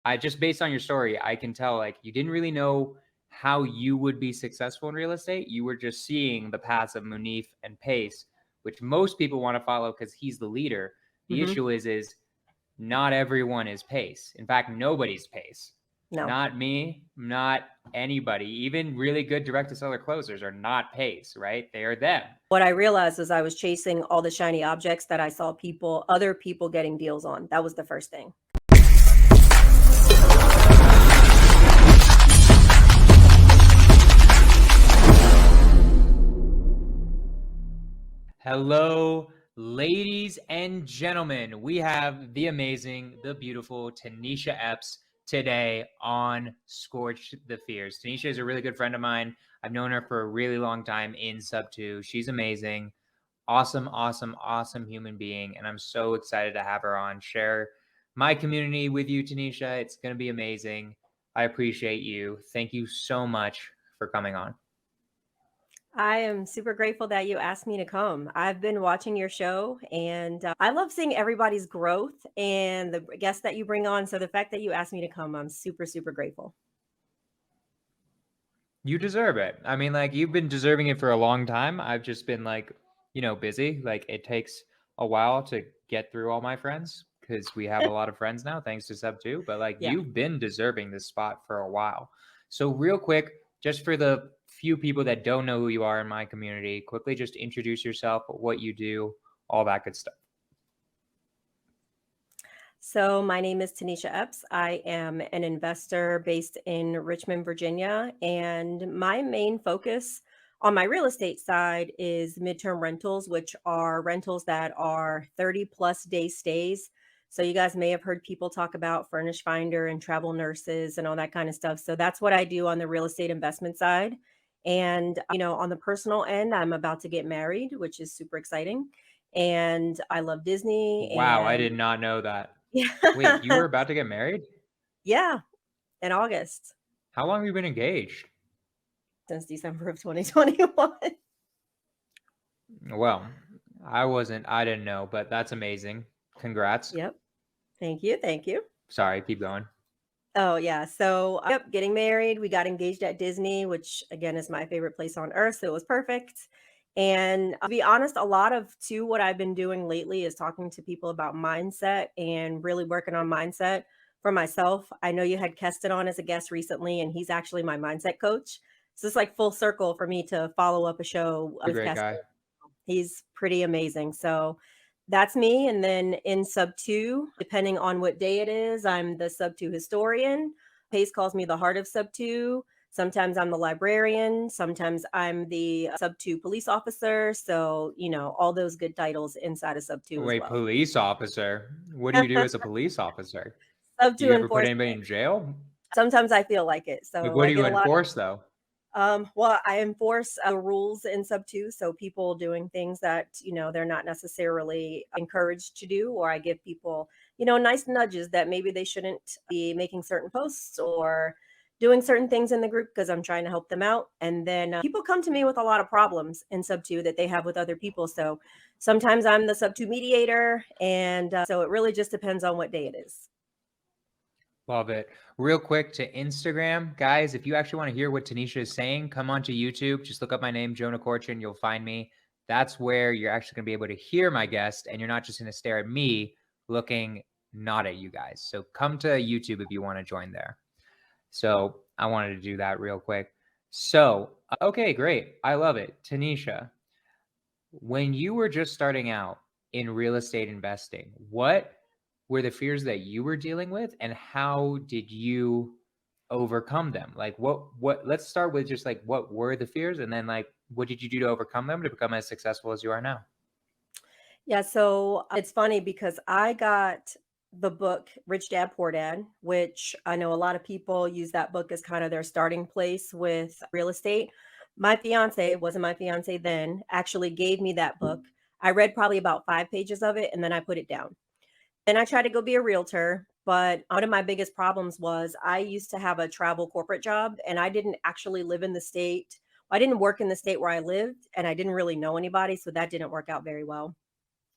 I just based on your story, I can tell like you didn't really know how you would be successful in real estate. You were just seeing the paths of Munif and Pace, which most people want to follow because he's the leader. The Mm-hmm. issue is not everyone is Pace. In fact, nobody's Pace. No. Not me, not anybody. Even really good direct to seller closers are not Pace, right? They are them. What I realized was I was chasing all the shiny objects that I saw other people getting deals on. That was the first thing. Hello, ladies and gentlemen. We have the amazing, the beautiful Tanishia Epps today on Skorch The Fear. Tanishia is a really good friend of mine. I've known her for a really long time in Subto. She's amazing. Awesome, awesome, awesome human being. And I'm so excited to have her on, share my community with you, Tanishia. It's going to be amazing. I appreciate you. Thank you so much for coming on. I am super grateful that you asked me to come. I've been watching your show and I love seeing everybody's growth and the guests that you bring on. So the fact that you asked me to come, I'm super, super grateful. You deserve it. I mean, like, you've been deserving it for a long time. I've just been, like, busy. Like, it takes a while to get through all my friends because we have a lot of friends now, thanks to Sub 2. But, like, Yeah. you've been deserving this spot for a while. So, real quick, just for the few people that don't know who you are in my community, quickly just introduce yourself, what you do, all that good stuff. So my name is Tanishia Epps. I am an investor based in Richmond, Virginia, and my main focus on my real estate side is midterm rentals, which are rentals that are 30 plus day stays. So you guys may have heard people talk about Furnish Finder and travel nurses and all that kind of stuff. So that's what I do on the real estate investment side. And, on the personal end, I'm about to get married, which is super exciting. And I love Disney Wow, I and did not know that. Wait, you yeah. were about to get married? Yeah, in August, How long have you been engaged? since December of 2021. Well, I didn't know, but that's amazing. Congrats. Yep. Thank you. Thank you. Sorry, keep going. Oh, yeah. So, yep, getting married. We got engaged at Disney, which again is my favorite place on earth. So it was perfect. And to be honest, a lot of too what I've been doing lately is talking to people about mindset and really working on mindset for myself. I know you had Keston on as a guest recently, and he's actually my mindset coach. So it's like full circle for me to follow up a show You're a with great Keston. guy. He's pretty amazing. So that's me. And then in sub two, depending on what day it is, I'm the sub two historian. Pace calls me the heart of sub two. Sometimes I'm the librarian. Sometimes I'm the sub two police officer. So, all those good titles inside of sub two as Wait, well. police officer? What do you do as a police officer? Sub Do two you ever put enforcement. anybody in jail? Sometimes I feel like it. Like, So what I do get you a lot. enforce though? Well, I enforce rules in sub two. So people doing things that, they're not necessarily encouraged to do, or I give people, nice nudges that maybe they shouldn't be making certain posts or doing certain things in the group because I'm trying to help them out. And then people come to me with a lot of problems in sub two that they have with other people. So sometimes I'm the sub two mediator. And so it really just depends on what day it is. Love it. Real quick to Instagram, guys, if you actually want to hear what Tanishia is saying, come onto YouTube. Just look up my name, Jonah Corchin. You'll find me. That's where you're actually going to be able to hear my guest, and you're not just going to stare at me looking not at you guys. So come to YouTube if you want to join there. So I wanted to do that real quick. So, okay, great. I love it. Tanishia, when you were just starting out in real estate investing, what were the fears that you were dealing with and how did you overcome them? Like what let's start with just like what were the fears and then like what did you do to overcome them to become as successful as you are now? Yeah, so it's funny because I got the book Rich Dad Poor Dad, which I know a lot of people use that book as kind of their starting place with real estate. My fiance, wasn't my fiance then, actually gave me that book. I read probably about 5 pages of it and then I put it down. And I tried to go be a realtor, but one of my biggest problems was I used to have a travel corporate job and I didn't actually live in the state. I didn't work in the state where I lived and I didn't really know anybody, so that didn't work out very well.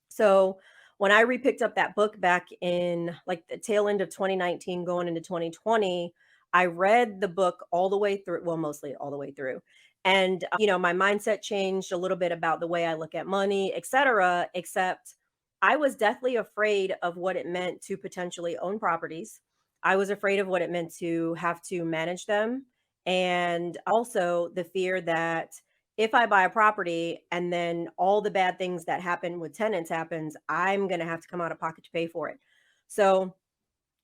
So when I repicked up that book back in like the tail end of 2019 going into 2020, I read the book all the way through, well, mostly all the way through. And my mindset changed a little bit about the way I look at money, etc. Except I was deathly afraid of what it meant to potentially own properties. I was afraid of what it meant to have to manage them. And also the fear that if I buy a property and then all the bad things that happen with tenants happens, I'm going to have to come out of pocket to pay for it. So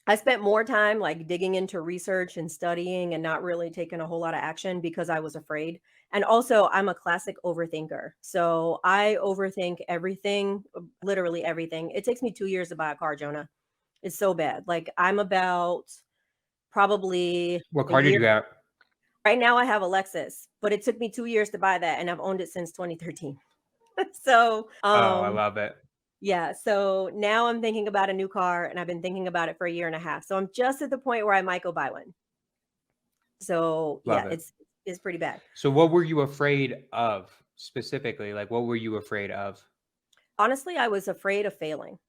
I spent more time like digging into research and studying and not really taking a whole lot of action because I was afraid. And also, I'm a classic overthinker. So I overthink everything, literally everything. It takes me 2 years to buy a car, Jonah. It's so bad. Like I'm about probably What a car did year. you have? Right now I have a Lexus, but it took me 2 years to buy that and I've owned it since 2013. So, Oh, I love it. yeah, so now I'm thinking about a new car and I've been thinking about it for a year and a half. So I'm just at the point where I might go buy one. So, yeah, Love it. it's pretty bad. So what were you afraid of specifically? Like, what were you afraid of? Honestly, I was afraid of failing.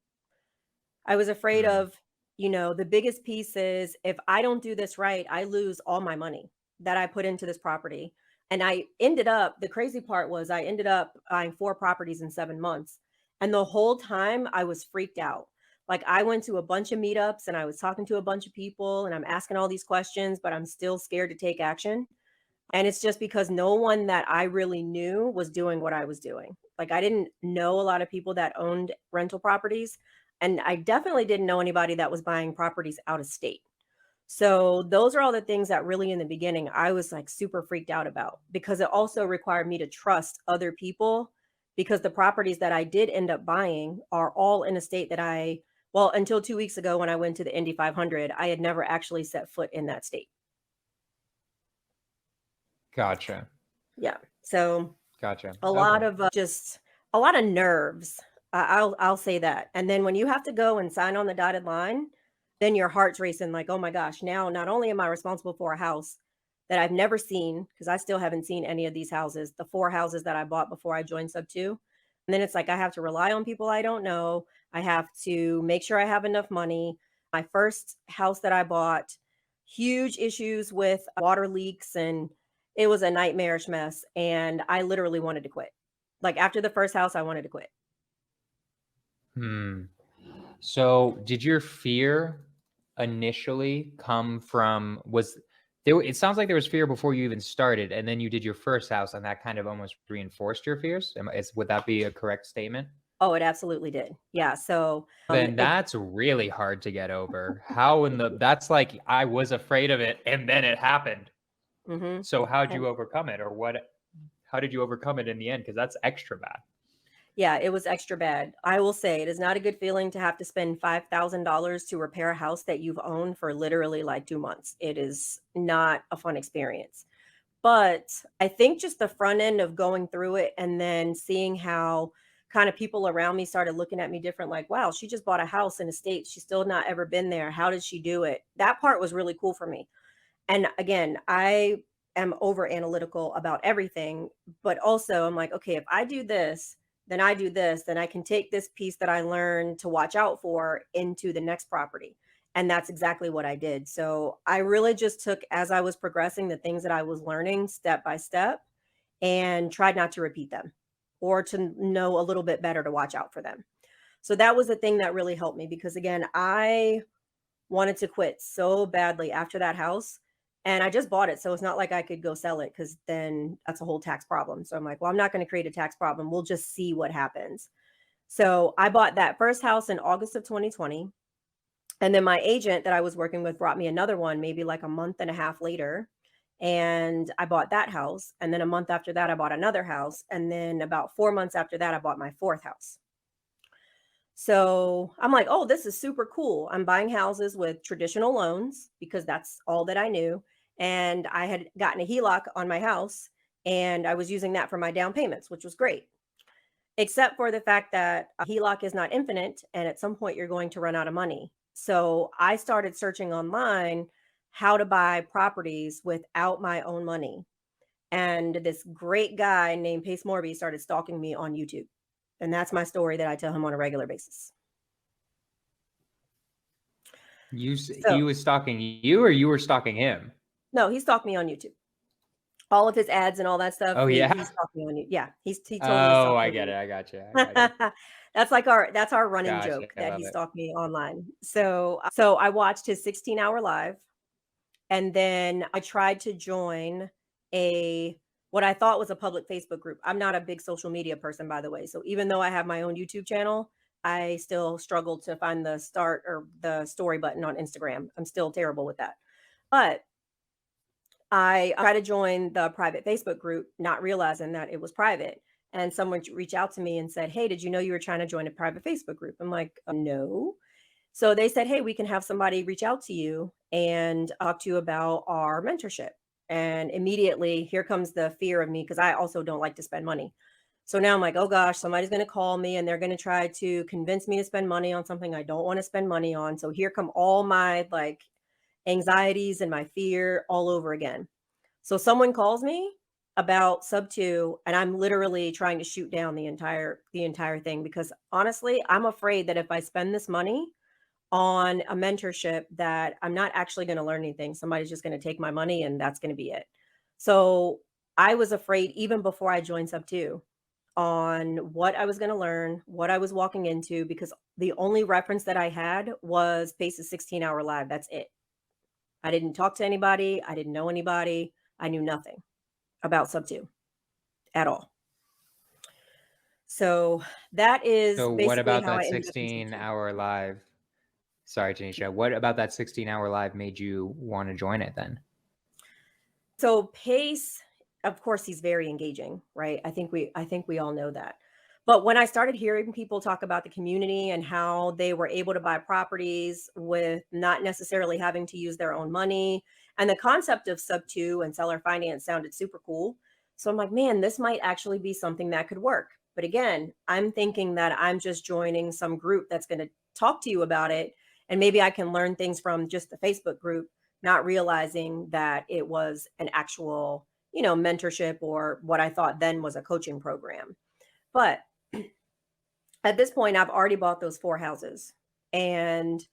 I was afraid Hmm. of, the biggest piece is if I don't do this right, I lose all my money that I put into this property. And the crazy part was I ended up buying 4 properties in 7 months. And the whole time I was freaked out. Like I went to a bunch of meetups and I was talking to a bunch of people and I'm asking all these questions, but I'm still scared to take action. And it's just because no one that I really knew was doing what I was doing. Like I didn't know a lot of people that owned rental properties. And I definitely didn't know anybody that was buying properties out of state. So those are all the things that really in the beginning I was like super freaked out about because it also required me to trust other people because the properties that I did end up buying are all in a state that well, until 2 weeks ago when I went to the Indy 500, I had never actually set foot in that state. Gotcha. Yeah. So Gotcha. a lot Okay. of just a lot of nerves. I'll say that. And then when you have to go and sign on the dotted line, then your heart's racing like, "Oh my gosh, now not only am I responsible for a house that I've never seen because I still haven't seen any of these houses, the 4 houses that I bought before I joined Subto. And then it's like I have to rely on people I don't know. I have to make sure I have enough money. My first house that I bought, huge issues with water leaks and it was a nightmarish mess, and I literally wanted to quit. Like, after the first house, I wanted to quit. Hmm. So did your fear initially come from was there it sounds like there was fear before you even started and then you did your first house and that kind of almost reinforced your fears? Would that be a correct statement? Oh, it absolutely did. Yeah, so, Then it that's really hard to get over. How in the that's like I was afraid of it and then it happened. mhm, So how'd and you overcome it or how did you overcome it in the end? Because that's extra bad. yeah, it was extra bad. I will say it is not a good feeling to have to spend $5,000 to repair a house that you've owned for literally, like, 2 months. It is not a fun experience. But I think just the front end of going through it and then seeing how kind of people around me started looking at me different, like, wow, she just bought a house in a state. She's still not ever been there. How did she do it? That part was really cool for me. And again, I am over analytical about everything, but also I'm like, okay, if I do this, then I do this, then I can take this piece that I learned to watch out for into the next property. And that's exactly what I did. So I really just took, as I was progressing, the things that I was learning step by step and tried not to repeat them or to know a little bit better to watch out for them. So that was the thing that really helped me because, again, I wanted to quit so badly after that house. And I just bought it. So it's not like I could go sell it because then that's a whole tax problem. So I'm like, well, I'm not going to create a tax problem. We'll just see what happens. So I bought that first house in August of 2020. And then my agent that I was working with brought me another one, maybe like a month and a half later. And I bought that house. And then a month after that, I bought another house. And then about 4 months after that, I bought my fourth house. So I'm like, oh, this is super cool. I'm buying houses with traditional loans because that's all that I knew. And I had gotten a HELOC on my house and I was using that for my down payments, which was great. Except for the fact that a HELOC is not infinite. And at some point, you're going to run out of money. So I started searching online how to buy properties without my own money. And this great guy named Pace Morby started stalking me on YouTube. And that's my story that I tell him on a regular basis. He So was stalking you, or you were stalking him? no, he stalked me on YouTube. All of his ads and all that stuff, Oh he yeah. stalked me on you. Yeah, he totally Oh, stalked I me get on it. you. I got you. I got you. That's our running Gotcha. joke I that love he it. stalked me online. So I watched his 16-hour live, and then I tried to join a what I thought was a public Facebook group. I'm not a big social media person, by the way. So even though I have my own YouTube channel, I still struggle to find the start or the story button on Instagram. I'm still terrible with that. But I tried to join the private Facebook group, not realizing that it was private. And someone reached out to me and said, "Hey, did you know you were trying to join a private Facebook group?" I'm like, "No." So they said, "Hey, we can have somebody reach out to you and talk to you about our mentorship." And immediately, here comes the fear of me because I also don't like to spend money. So now I'm like, "Oh gosh, somebody's going to call me and they're going to try to convince me to spend money on something I don't want to spend money on." So here come all my like anxieties and my fear all over again. So someone calls me about subto, and I'm literally trying to shoot down the entire thing because honestly, I'm afraid that if I spend this money on a mentorship that I'm not actually going to learn anything. Somebody's just going to take my money and that's going to be it. So I was afraid even before I joined Subto on what I was going to learn, what I was walking into, because the only reference that I had was Pace's 16-hour live. That's it. I didn't talk to anybody. I didn't know anybody. I knew nothing about Subto at all. So that is So what basically about how I that ended up in Subto. 16-hour live? Sorry, Tanisha. What about that 16-hour live made you want to join it then? So Pace, of course, he's very engaging, right? I think we all know that. But when I started hearing people talk about the community and how they were able to buy properties with not necessarily having to use their own money, and the concept of sub two and seller finance sounded super cool. So I'm like, man, this might actually be something that could work. But again, I'm thinking that I'm just joining some group that's going to talk to you about it. And maybe I can learn things from just the Facebook group, not realizing that it was an actual, mentorship or what I thought then was a coaching program. But at this point, I've already bought those 4 houses. And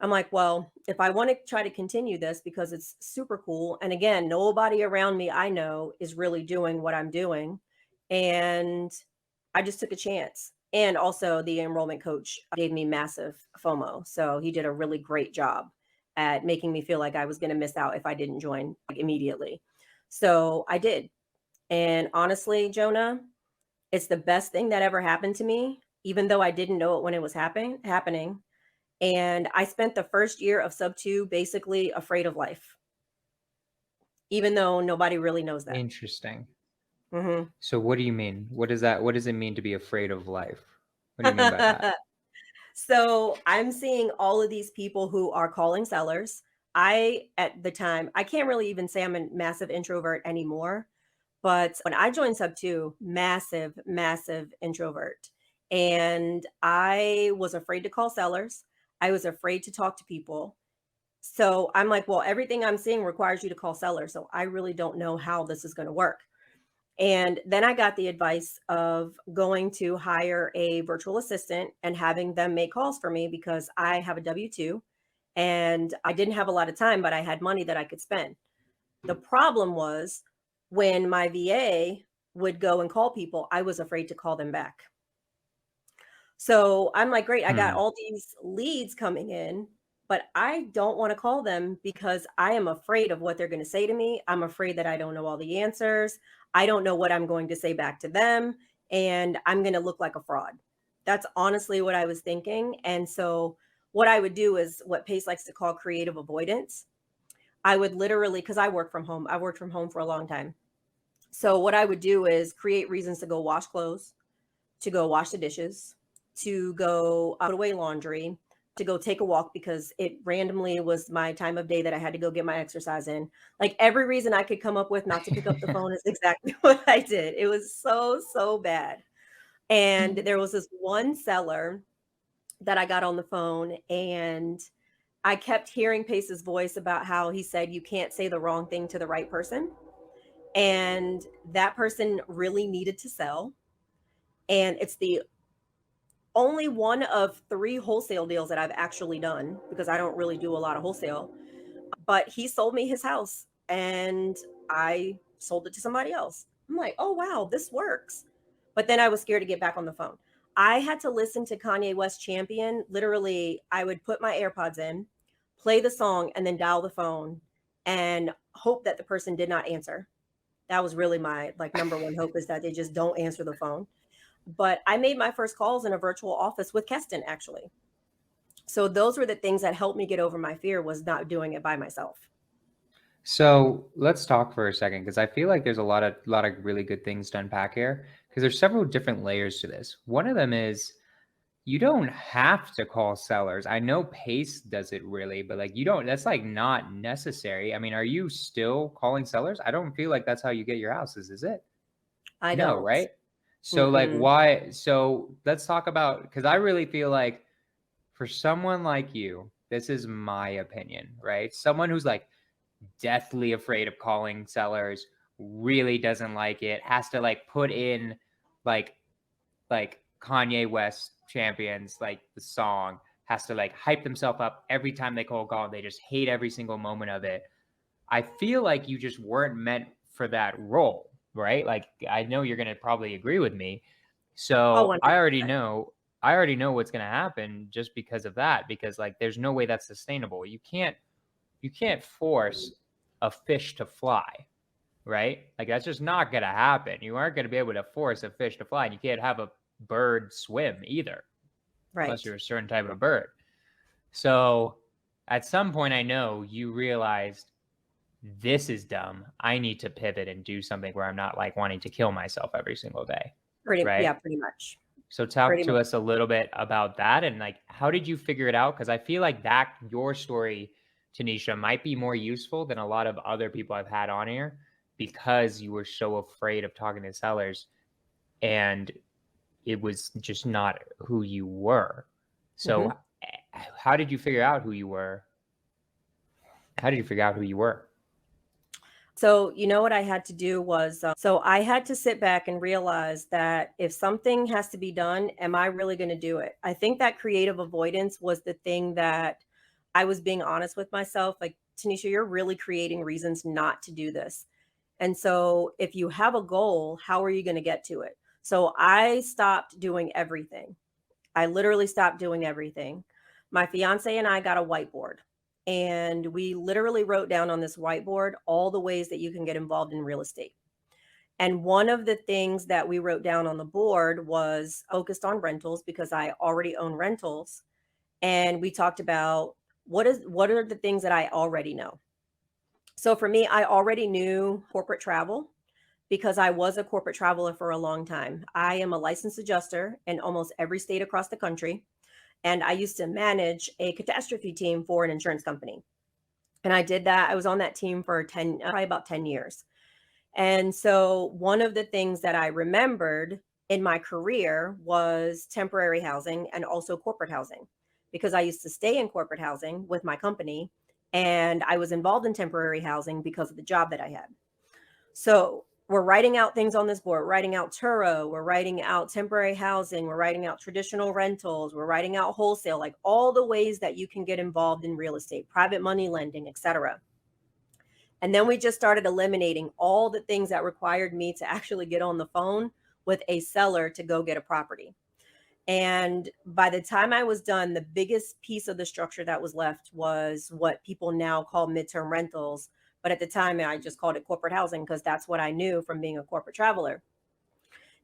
I'm like, well, if I want to try to continue this because it's super cool. And again, nobody around me I know is really doing what I'm doing. And I just took a chance. And also, the enrollment coach gave me massive FOMO. So he did a really great job at making me feel like I was going to miss out if I didn't join like, immediately. So I did. And honestly, Jonah, it's the best thing that ever happened to me, even though I didn't know it when it was happening. And I spent the first year of sub two basically afraid of life, even though nobody really knows that. Interesting. Mhm. So what do you mean? What does it mean to be afraid of life? What do you mean by that? So I'm seeing all of these people who are calling sellers. At the time, I can't really even say I'm a massive introvert anymore. But when I joined Sub 2, massive, massive introvert. And I was afraid to call sellers. I was afraid to talk to people. So I'm like, well, everything I'm seeing requires you to call sellers. So I really don't know how this is going to work. And then I got the advice of going to hire a virtual assistant and having them make calls for me because I have a W 2 and I didn't have a lot of time, but I had money that I could spend. The problem was when my VA would go and call people, I was afraid to call them back. So I'm like, great, I got Hmm. all these leads coming in, but I don't want to call them because I am afraid of what they're going to say to me. I'm afraid that I don't know all the answers. I don't know what I'm going to say back to them, and I'm going to look like a fraud. That's honestly what I was thinking. And so what I would do is what Pace likes to call creative avoidance. I would literally, because I work from home, I worked from home for a long time. So what I would do is create reasons to go wash clothes, to go wash the dishes, to go put away laundry, to go take a walk because it randomly was my time of day that I had to go get my exercise in. Like every reason I could come up with not to pick up the phone is exactly what I did. It was so, so bad. And there was this one seller that I got on the phone and I kept hearing Pace's voice about how he said, you can't say the wrong thing to the right person. And that person really needed to sell. And it's the only one of 3 wholesale deals that I've actually done because I don't really do a lot of wholesale. But he sold me his house and I sold it to somebody else. I'm like, oh, wow, this works. But then I was scared to get back on the phone. I had to listen to Kanye West Champion. Literally, I would put my AirPods in, play the song, and then dial the phone and hope that the person did not answer. That was really my like number one hope, is that they just don't answer the phone. But I made my first calls in a virtual office with Keston, actually. So those were the things that helped me get over my fear, was not doing it by myself. So let's talk for a second, because I feel like there's a lot of really good things to unpack here, because there's several different layers to this. One of them is you don't have to call sellers. I know Pace does it really, but like you don't, that's like not necessary. I mean, are you still calling sellers? I don't feel like that's how you get your houses, is it? I No, don't. right? So like Mm-mm. why? So let's talk about, because I really feel like for someone like you, this is my opinion, right? Someone who's like deathly afraid of calling sellers, really doesn't like it, has to like put in like Kanye West Champions, like the song, has to like hype themselves up every time they call. They just hate every single moment of it. I feel like you just weren't meant for that role, right? Like I know you're going to probably agree with me. Oh, So I already 100%. know what's going to happen just because of that, because like there's no way that's sustainable. You can't force a fish to fly, right? Like that's just not going to happen. You aren't going to be able to force a fish to fly, and you can't have a bird swim either, unless Right. you're a certain type of bird. So at some point, I know you realized this is dumb. I need to pivot and do something where I'm not like wanting to kill myself every single day, right? Pretty much. So talk Pretty to much. us a little bit about that, and like how did you figure it out? Because I feel like that your story, Tanisha, might be more useful than a lot of other people I've had on here, because you were so afraid of talking to sellers and it was just not who you were. So Mhm. how did you figure out who you were? How did you figure out who you were? So, you know what I had to do was, so I had to sit back and realize that if something has to be done, am I really going to do it? I think that creative avoidance was the thing that I was being honest with myself. Like, Tanisha, you're really creating reasons not to do this. And so, if you have a goal, how are you going to get to it? So, I stopped doing everything. I literally stopped doing everything. My fiance and I got a whiteboard, and we literally wrote down on this whiteboard all the ways that you can get involved in real estate. And one of the things that we wrote down on the board was focused on rentals, because I already own rentals. And we talked about what are the things that I already know. So for me, I already knew corporate travel because I was a corporate traveler for a long time. I am a licensed adjuster in almost every state across the country. And I used to manage a catastrophe team for an insurance company. And I did that. I was on that team for 10, probably about 10 years. And so one of the things that I remembered in my career was temporary housing and also corporate housing, because I used to stay in corporate housing with my company and I was involved in temporary housing because of the job that I had. So we're writing out things on this board, writing out Turo, we're writing out temporary housing, we're writing out traditional rentals, we're writing out wholesale, like all the ways that you can get involved in real estate, private money lending, etc. And then we just started eliminating all the things that required me to actually get on the phone with a seller to go get a property. And by the time I was done, the biggest piece of the structure that was left was what people now call midterm rentals. But at the time, I just called it corporate housing because that's what I knew from being a corporate traveler.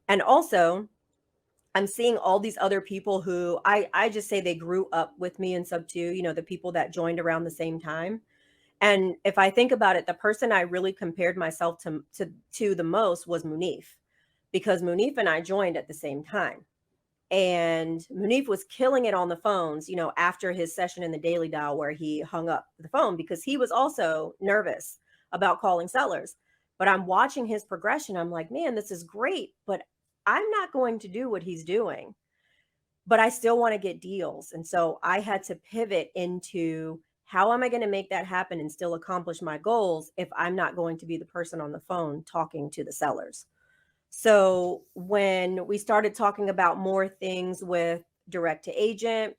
And also, I'm seeing all these other people who I just say they grew up with me in Subto, the people that joined around the same time. And if I think about it, the person I really compared myself to the most was Munif, because Munif and I joined at the same time. And Munif was killing it on the phones, after his session in the Daily Dial where he hung up the phone because he was also nervous about calling sellers. But I'm watching his progression. I'm like, man, this is great, but I'm not going to do what he's doing, but I still want to get deals. And so I had to pivot into how am I going to make that happen and still accomplish my goals if I'm not going to be the person on the phone talking to the sellers. So when we started talking about more things with direct to agent.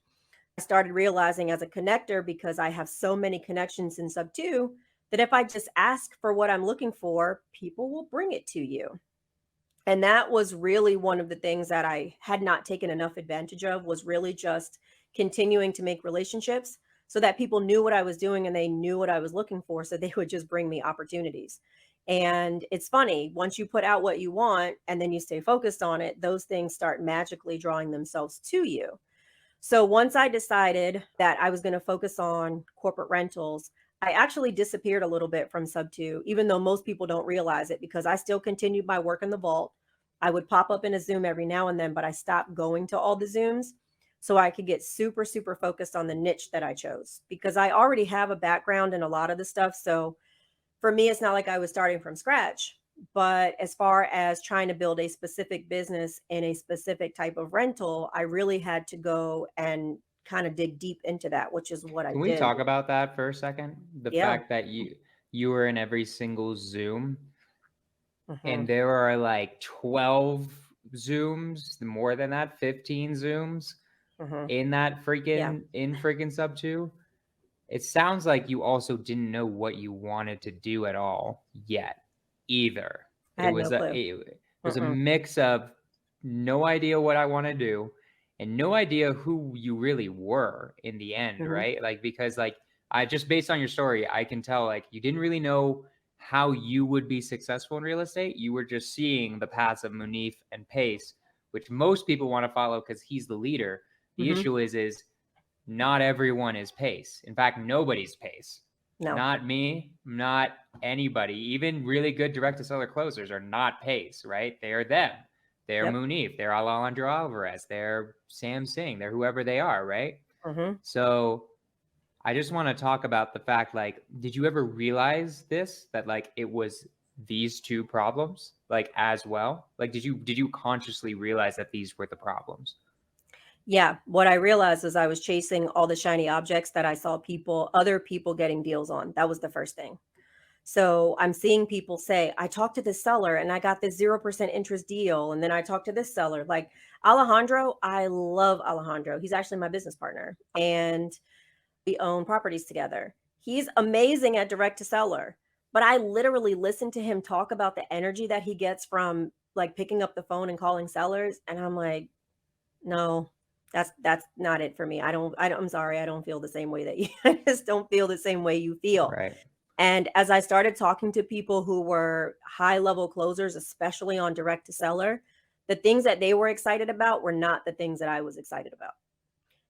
I started realizing as a connector, because I have so many connections in Subto, that if I just ask for what I'm looking for, people will bring it to you. And that was really one of the things that I had not taken enough advantage of, was really just continuing to make relationships so that people knew what I was doing and they knew what I was looking for. So they would just bring me opportunities. And it's funny, once you put out what you want and then you stay focused on it, those things start magically drawing themselves to you. So once I decided that I was going to focus on corporate rentals, I actually disappeared a little bit from Subto, even though most people don't realize it, because I still continued my work in the vault. I would pop up in a Zoom every now and then, but I stopped going to all the Zooms so I could get super, super focused on the niche that I chose, because I already have a background in a lot of the stuff. So for me, it's not like I was starting from scratch. But as far as trying to build a specific business in a specific type of rental, I really had to go and kind of dig deep into that, which is what I Can we did. talk about that for a second? The Yeah. fact that you were in every single Zoom, Hmm. and there are like 12 Zooms, more than that, 15 Zooms Hmm. in that Yeah. freaking Subto. It sounds like you also didn't know what you wanted to do at all yet either. I had no clue. It was a Mm-mm. mix of no idea what I want to do and no idea who you really were in the end, Hmm. right? Like, because like I just, based on your story, I can tell like you didn't really know how you would be successful in real estate. You were just seeing the paths of Munif and Pace, which most people want to follow because he's the leader. The Hmm. issue is not everyone is Pace. In fact, nobody's Pace. No. Not me, not anybody. Even really good direct to seller closers are not Pace, right? They are them. They're Yep. Munif. They're Alejandro Alvarez. They're Sam Singh. They're whoever they are, right? Hmm. So I just want to talk about the fact, like, did you ever realize this, that like it was these two problems, like, as well? Like, did you consciously realize that these were the problems? Yeah. What I realized is I was chasing all the shiny objects that I saw other people getting deals on. That was the first thing. So I'm seeing people say, I talked to this seller and I got this 0% interest deal. And then I talked to this seller. Like Alejandro, I love Alejandro. He's actually my business partner and we own properties together. He's amazing at direct to seller. But I literally listened to him talk about the energy that he gets from like picking up the phone and calling sellers. And I'm like, no, that's not it for me. I'm sorry. I don't feel the same way that you, I just don't feel the same way you feel. Right. And as I started talking to people who were high level closers, especially on direct to seller, the things that they were excited about were not the things that I was excited about.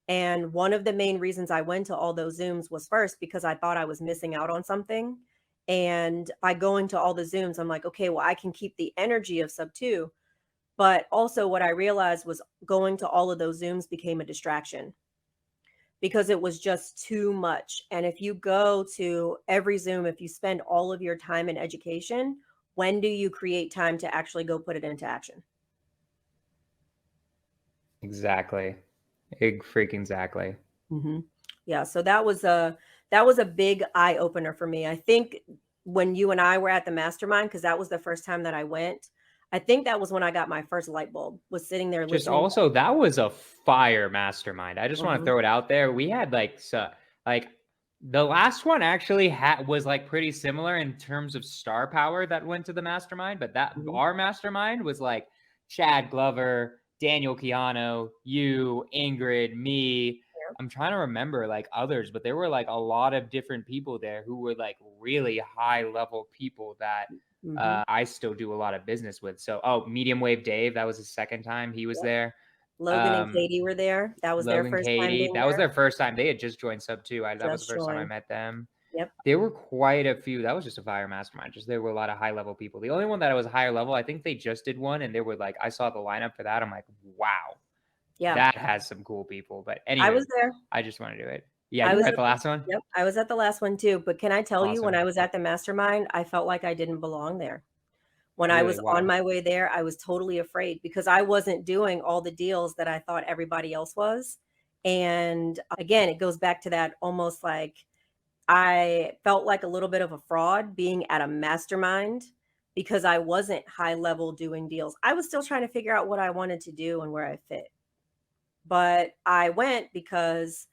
And one of the main reasons I went to all those Zooms was first because I thought I was missing out on something. And by going to all the Zooms, I'm like, okay, well, I can keep the energy of Subto. But also, what I realized was going to all of those Zooms became a distraction because it was just too much. And if you go to every Zoom, if you spend all of your time in education, when do you create time to actually go put it into action? Exactly. Freaking exactly. Hmm. Yeah, so that was a big eye opener for me. I think when you and I were at the mastermind, because that was the first time that I went, I think that was when I got my first light bulb. Was sitting there Just listening. also, that was a fire mastermind. I just want to Mhm, throw it out there. We had like like the last one actually was like pretty similar in terms of star power that went to the mastermind, but that mhm. our mastermind was like Chad Glover, Daniel Keanu, you, Ingrid, me. I'm trying to remember like others, but there were like a lot of different people there who were like really high level people that Mhm. I still do a lot of business with. So, oh, Medium Wave Dave, that was the second time he was Yep. there. Logan and Um, Katie were there. That was their Logan, first time Katie, being that was there. their first time. They had just joined Subto. That was the Just first time I joined. met them. Yep. There were quite a few. That was just a fire mastermind. Just there were a lot of high level people. The only one that was higher level, I think they just did one, and there were like, I saw the lineup for that. I'm like, wow, Yeah. that has some cool people. But I anywho, was there. I just want to do it. Yeah, I you were was at at the the last one. Yep, I was at the last one too, but can I tell you, when Awesome. I was at the mastermind, I felt like I didn't belong there. When I Really? was on Why? my way there, I was totally afraid because I wasn't doing all the deals that I thought everybody else was. And again, it goes back to that, almost like I felt like a little bit of a fraud being at a mastermind because I wasn't high level doing deals. I was still trying to figure out what I wanted to do and where I fit. But I went because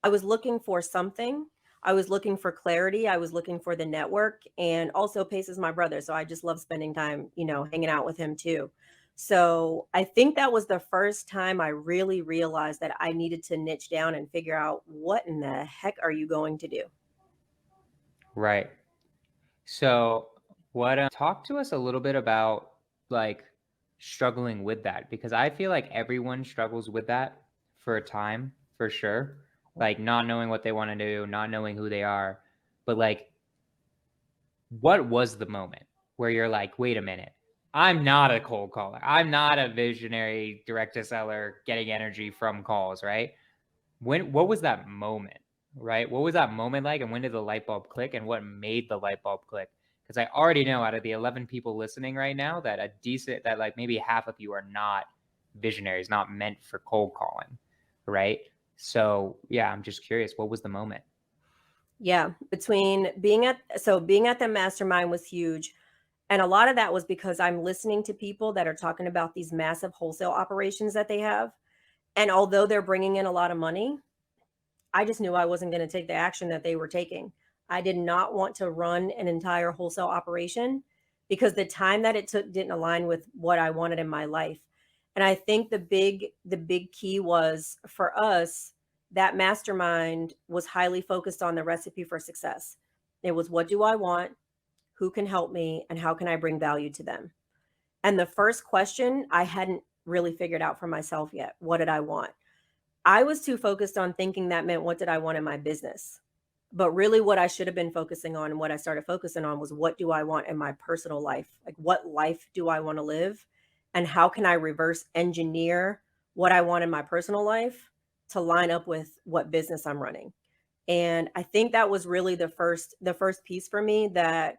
I was looking for something. I was looking for clarity. I was looking for the network. And also, Pace is my brother. So I just love spending time, hanging out with him too. So I think that was the first time I really realized that I needed to niche down and figure out what in the heck are you going to do? Right. So, what talk to us a little bit about like struggling with that, because I feel like everyone struggles with that for a time, for sure. Like not knowing what they want to do, not knowing who they are. But like, what was the moment where you're like, wait a minute, I'm not a cold caller. I'm not a visionary direct to seller getting energy from calls, right? What was that moment, right? What was that moment like, and when did the light bulb click, and what made the light bulb click? Because I already know out of the 11 people listening right now that like maybe half of you are not visionaries, not meant for cold calling, right? So yeah, I'm just curious, what was the moment? Yeah, between being at the mastermind was huge. And a lot of that was because I'm listening to people that are talking about these massive wholesale operations that they have. And although they're bringing in a lot of money, I just knew I wasn't going to take the action that they were taking. I did not want to run an entire wholesale operation because the time that it took didn't align with what I wanted in my life. And I think the big key was for us that mastermind was highly focused on the recipe for success. It was what do I want, who can help me, and how can I bring value to them? And the first question I hadn't really figured out for myself yet. What did I want? I was too focused on thinking that meant what did I want in my business. But really, what I should have been focusing on and what I started focusing on was what do I want in my personal life? Like, what life do I want to live? And how can I reverse engineer what I want in my personal life to line up with what business I'm running? And I think that was really the first piece for me that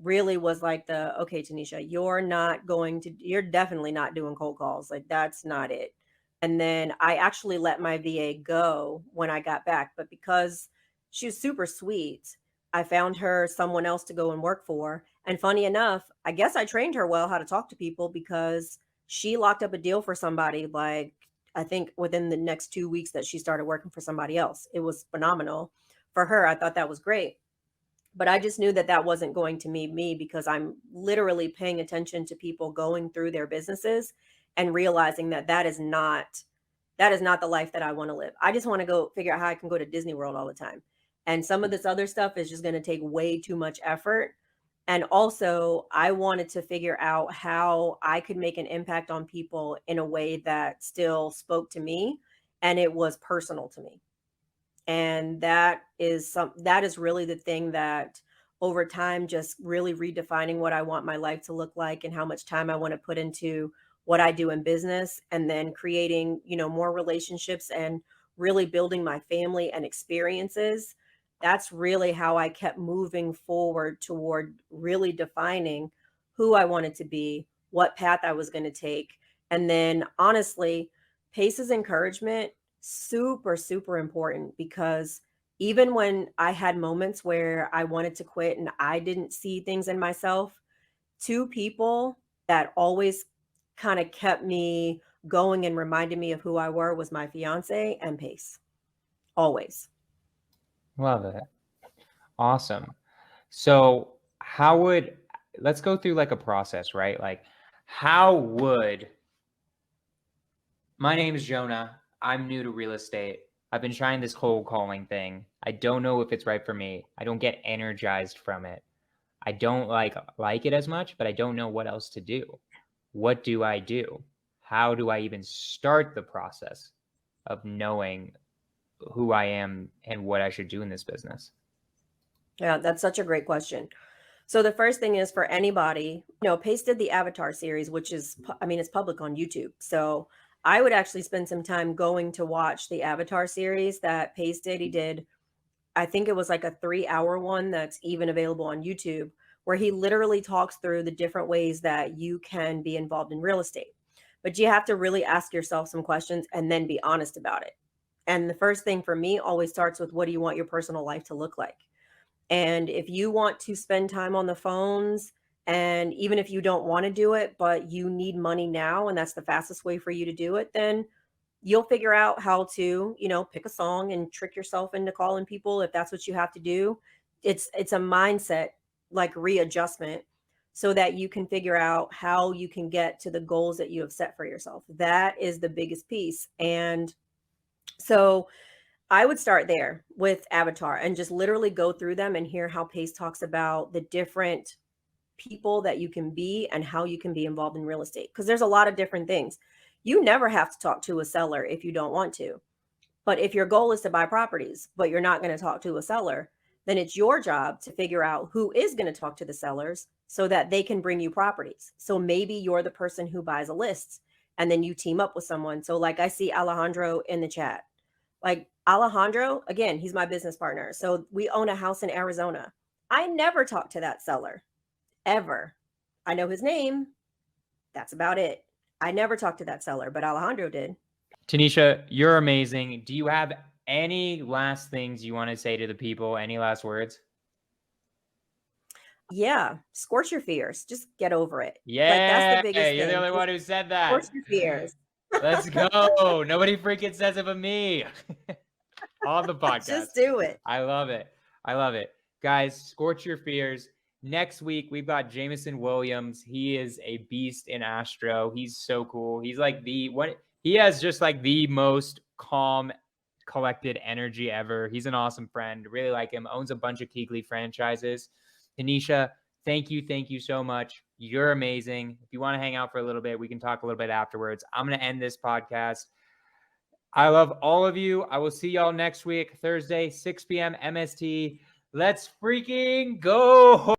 really was like the okay, Tanisha, you're definitely not doing cold calls. Like that's not it. And then I actually let my VA go when I got back, but because she was super sweet, I found her someone else to go and work for. And funny enough, I guess I trained her well how to talk to people because she locked up a deal for somebody like I think within the next 2 weeks that she started working for somebody else. It was phenomenal for her. I thought that was great. But I just knew that that wasn't going to be me because I'm literally paying attention to people going through their businesses and realizing that that is not the life that I want to live. I just want to go figure out how I can go to Disney World all the time. And some of this other stuff is just going to take way too much effort. And also, I wanted to figure out how I could make an impact on people in a way that still spoke to me and it was personal to me. And that is really the thing that over time just really redefining what I want my life to look like and how much time I want to put into what I do in business and then creating, more relationships and really building my family and experiences. That's really how I kept moving forward toward really defining who I wanted to be, what path I was going to take. And then honestly, Pace's encouragement super, super important because even when I had moments where I wanted to quit and I didn't see things in myself, two people that always kind of kept me going and reminded me of who I were was my fiance and Pace. Always. Love it. Awesome. So, let's go through like a process, right? Like, how would my name is Jonah. I'm new to real estate. I've been trying this cold calling thing. I don't know if it's right for me. I don't get energized from it. I don't like it as much, but I don't know what else to do. What do I do? How do I even start the process of knowing who I am and what I should do in this business? Yeah, that's such a great question. So the first thing is for anybody, Pace did the Avatar series, which is, I mean, it's public on YouTube. So I would actually spend some time going to watch the Avatar series that Pace did. He did, I think it was like a 3 hour one that's even available on YouTube, where he literally talks through the different ways that you can be involved in real estate. But you have to really ask yourself some questions and then be honest about it. And the first thing for me always starts with what do you want your personal life to look like? And if you want to spend time on the phones, and even if you don't want to do it, but you need money now, and that's the fastest way for you to do it, then You'll figure out how to, pick a song and trick yourself into calling people if that's what you have to do. It's a mindset, like, readjustment, so that you can figure out how you can get to the goals that you have set for yourself. That is the biggest piece. And so I would start there with Avatar and just literally go through them and hear how Pace talks about the different people that you can be and how you can be involved in real estate. Because there's a lot of different things. You never have to talk to a seller if you don't want to. But if your goal is to buy properties, but you're not going to talk to a seller, then it's your job to figure out who is going to talk to the sellers so that they can bring you properties. So maybe you're the person who buys a list and then you team up with someone. So, like, I see Alejandro in the chat. Like, Alejandro, again, he's my business partner. So we own a house in Arizona. I never talk to that seller, ever. I know his name. That's about it. I never talked to that seller, but Alejandro did. Tanishia, you're amazing. Do you have any last things you want to say to the people? Any last words? Yeah, scorch your fears. Just get over it. Yeah, Like, that's the biggest you're the thing. only Just one who said that. scorch your fears. Let's go. Nobody freaking says it but me. On the podcast. Just do it. I love it. I love it. Guys, scorch your fears. Next week, we've got Jameson Williams. He is a beast in Astro. He's so cool. He's like he has just like the most calm, collected energy ever. He's an awesome friend. Really like him. Owns a bunch of Keegley franchises. Tanishia, thank you so much. You're amazing. If you want to hang out for a little bit, we can talk a little bit afterwards. I'm going to end this podcast. I love all of you. I will see y'all next week, Thursday, 6 p.m. MST. Let's freaking go.